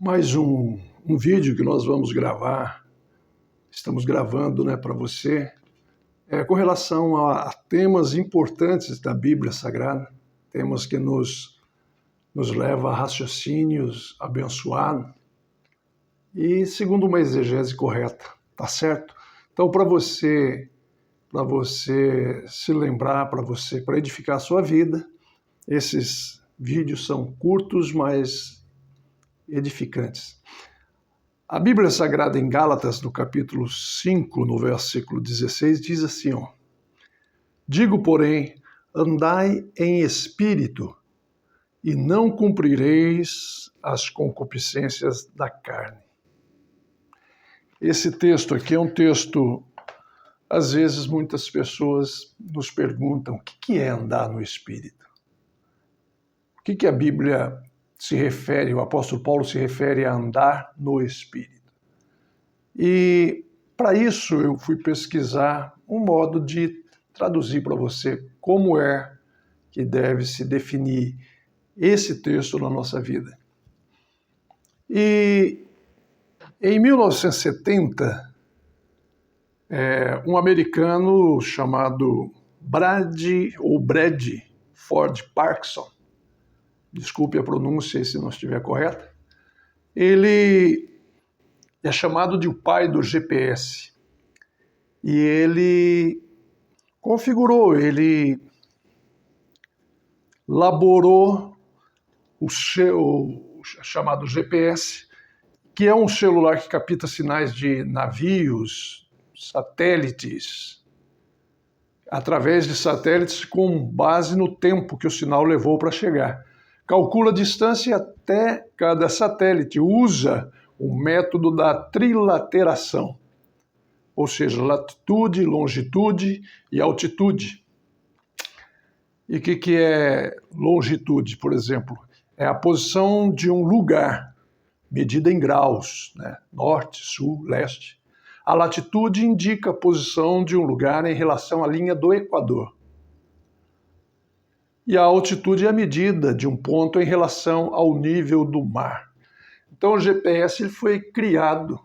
Mais um vídeo que nós vamos gravar, estamos gravando, para você, com relação a temas importantes da Bíblia Sagrada, temas que nos levam a raciocínios abençoados e segundo uma exegese correta, tá certo? Então, para você se lembrar, para edificar a sua vida, esses vídeos são curtos, mas edificantes. A Bíblia Sagrada em Gálatas, no capítulo 5, no versículo 16, diz assim, digo, porém, andai em espírito, e não cumprireis as concupiscências da carne. Esse texto aqui é um texto, às vezes muitas pessoas nos perguntam, o que é andar no espírito? O que a Bíblia se refere, o apóstolo Paulo se refere a andar no Espírito. E para isso eu fui pesquisar um modo de traduzir para você como é que deve se definir esse texto na nossa vida. E em 1970, um americano chamado Brad Ford Parkinson, desculpe a pronúncia se não estiver correta, ele é chamado de o pai do GPS. E ele configurou, ele laborou o chamado GPS, que é um celular que capta sinais de navios, satélites, através de satélites com base no tempo que o sinal levou para chegar. Calcula a distância até cada satélite, usa o método da trilateração, ou seja, latitude, longitude e altitude. E o que é longitude, por exemplo? É a posição de um lugar, medida em graus, norte, sul, leste. A latitude indica a posição de um lugar em relação à linha do Equador. E a altitude é a medida de um ponto em relação ao nível do mar. Então o GPS foi criado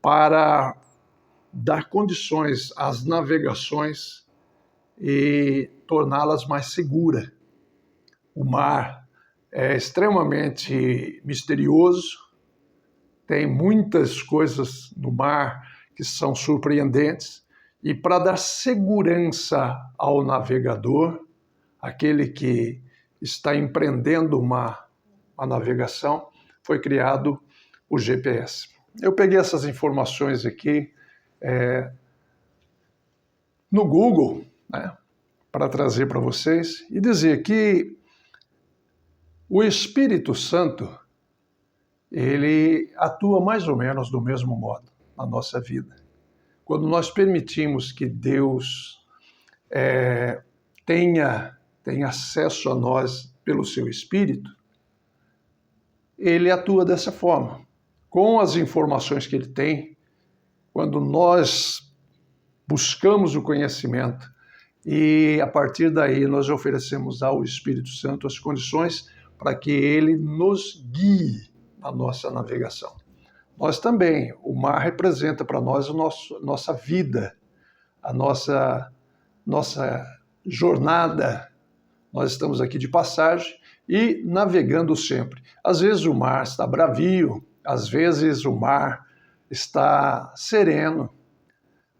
para dar condições às navegações e torná-las mais seguras. O mar é extremamente misterioso, tem muitas coisas no mar que são surpreendentes, e para dar segurança ao navegador, aquele que está empreendendo uma navegação, foi criado o GPS. Eu peguei essas informações aqui no Google, para trazer para vocês e dizer que o Espírito Santo, ele atua mais ou menos do mesmo modo na nossa vida. Quando nós permitimos que Deus tenha acesso a nós pelo seu Espírito, ele atua dessa forma. Com as informações que ele tem, quando nós buscamos o conhecimento e a partir daí nós oferecemos ao Espírito Santo as condições para que ele nos guie na nossa navegação. Nós também, o mar representa para nós nossa vida, a nossa jornada. Nós estamos aqui de passagem e navegando sempre. Às vezes o mar está bravio, às vezes o mar está sereno,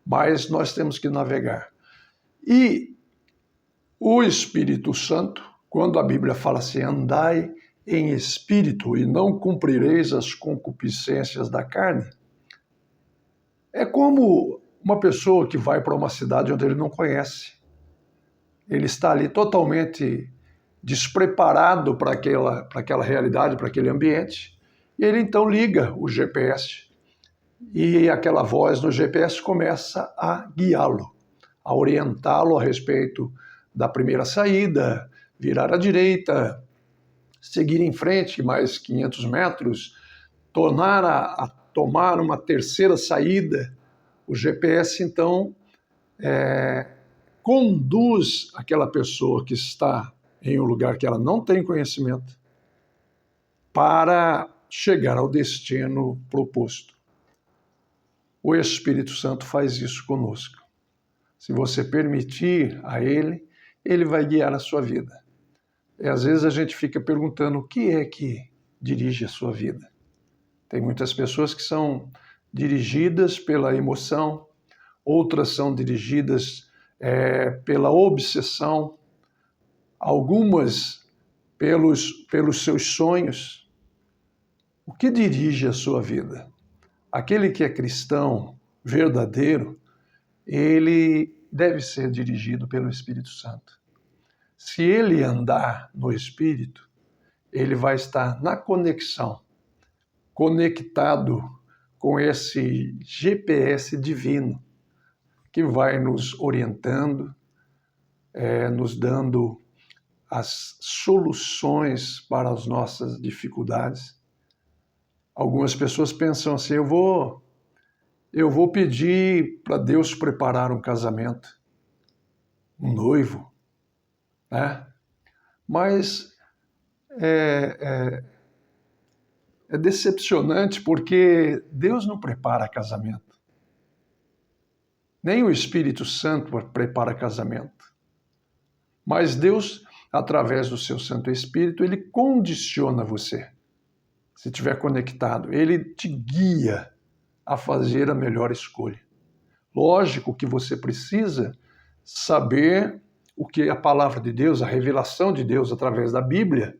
mas nós temos que navegar. E o Espírito Santo, quando a Bíblia fala assim, andai em espírito e não cumprireis as concupiscências da carne, é como uma pessoa que vai para uma cidade onde ele não conhece. Ele está ali totalmente despreparado para aquela realidade, para aquele ambiente, e ele então liga o GPS, e aquela voz no GPS começa a guiá-lo, a orientá-lo a respeito da primeira saída, virar à direita, seguir em frente mais 500 metros, tornar a tomar uma terceira saída. O GPS, então, conduz aquela pessoa que está em um lugar que ela não tem conhecimento para chegar ao destino proposto. O Espírito Santo faz isso conosco. Se você permitir a Ele, Ele vai guiar a sua vida. E às vezes a gente fica perguntando o que é que dirige a sua vida. Tem muitas pessoas que são dirigidas pela emoção, outras são dirigidas pela obsessão, algumas pelos seus sonhos. O que dirige a sua vida? Aquele que é cristão verdadeiro, ele deve ser dirigido pelo Espírito Santo. Se ele andar no Espírito, ele vai estar na conexão, conectado com esse GPS divino, que vai nos orientando, nos dando as soluções para as nossas dificuldades. Algumas pessoas pensam assim, eu vou pedir para Deus preparar um casamento, um noivo, né? Mas é decepcionante porque Deus não prepara casamento. Nem o Espírito Santo prepara casamento. Mas Deus, através do seu Santo Espírito, ele condiciona você. Se estiver conectado, ele te guia a fazer a melhor escolha. Lógico que você precisa saber o que a palavra de Deus, a revelação de Deus através da Bíblia,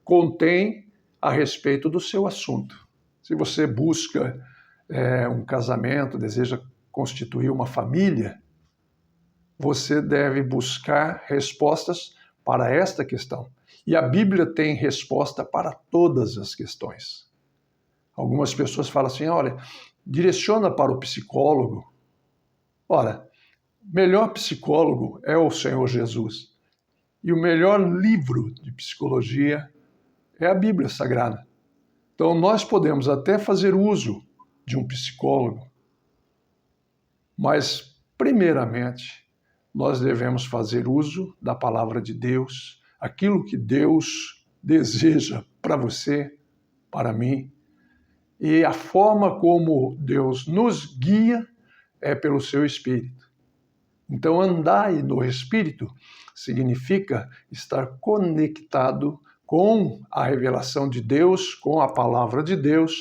contém a respeito do seu assunto. Se você busca um casamento, deseja constituir uma família, você deve buscar respostas para esta questão. E a Bíblia tem resposta para todas as questões. Algumas pessoas falam assim, olha, direciona para o psicólogo. Ora, o melhor psicólogo é o Senhor Jesus. E o melhor livro de psicologia é a Bíblia Sagrada. Então, nós podemos até fazer uso de um psicólogo, mas, primeiramente, nós devemos fazer uso da palavra de Deus, aquilo que Deus deseja para você, para mim, e a forma como Deus nos guia é pelo seu Espírito. Então, andar no Espírito significa estar conectado com a revelação de Deus, com a palavra de Deus,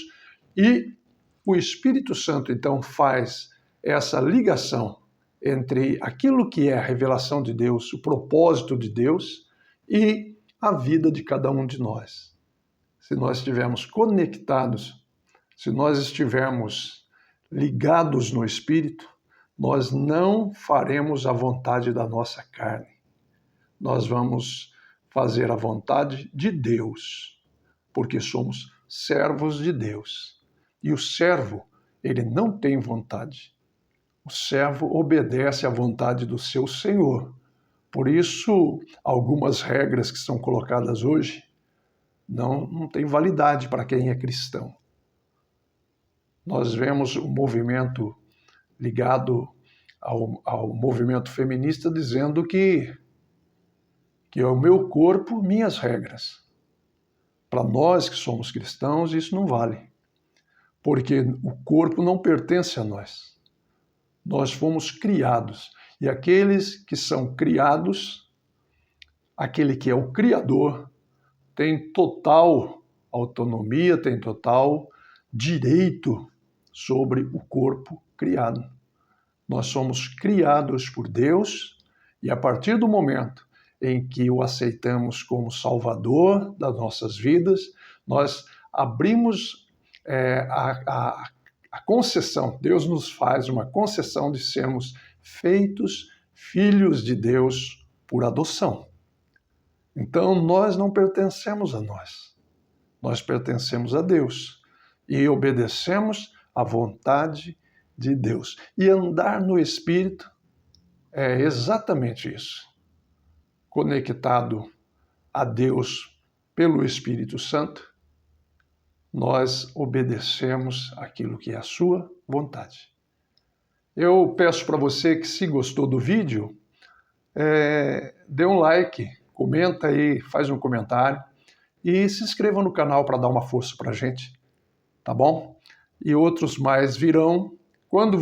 e o Espírito Santo, então, faz essa ligação entre aquilo que é a revelação de Deus, o propósito de Deus e a vida de cada um de nós. Se nós estivermos conectados, se nós estivermos ligados no Espírito, nós não faremos a vontade da nossa carne. Nós vamos fazer a vontade de Deus, porque somos servos de Deus. E o servo, ele não tem vontade. O servo obedece à vontade do seu Senhor. Por isso, algumas regras que são colocadas hoje não têm validade para quem é cristão. Nós vemos um movimento ligado ao movimento feminista dizendo que é o meu corpo, minhas regras. Para nós que somos cristãos, isso não vale, porque o corpo não pertence a nós. Nós fomos criados, e aqueles que são criados, aquele que é o Criador, tem total autonomia, tem total direito sobre o corpo criado. Nós somos criados por Deus, e a partir do momento em que o aceitamos como Salvador das nossas vidas, nós abrimos a concessão, Deus nos faz uma concessão de sermos feitos filhos de Deus por adoção. Então, nós não pertencemos a nós pertencemos a Deus e obedecemos à vontade de Deus. E andar no Espírito é exatamente isso. Conectado a Deus pelo Espírito Santo, nós obedecemos aquilo que é a sua vontade. Eu peço para você que, se gostou do vídeo, dê um like, comenta aí, faz um comentário. e se inscrevam no canal para dar uma força para a gente, tá bom? E outros mais virão. Quando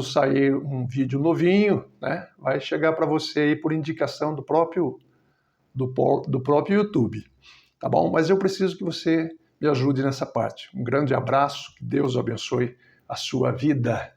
sair um vídeo novinho, né, vai chegar para você aí por indicação do próprio YouTube, tá bom? Mas eu preciso que você me ajude nessa parte. Um grande abraço, que Deus abençoe a sua vida.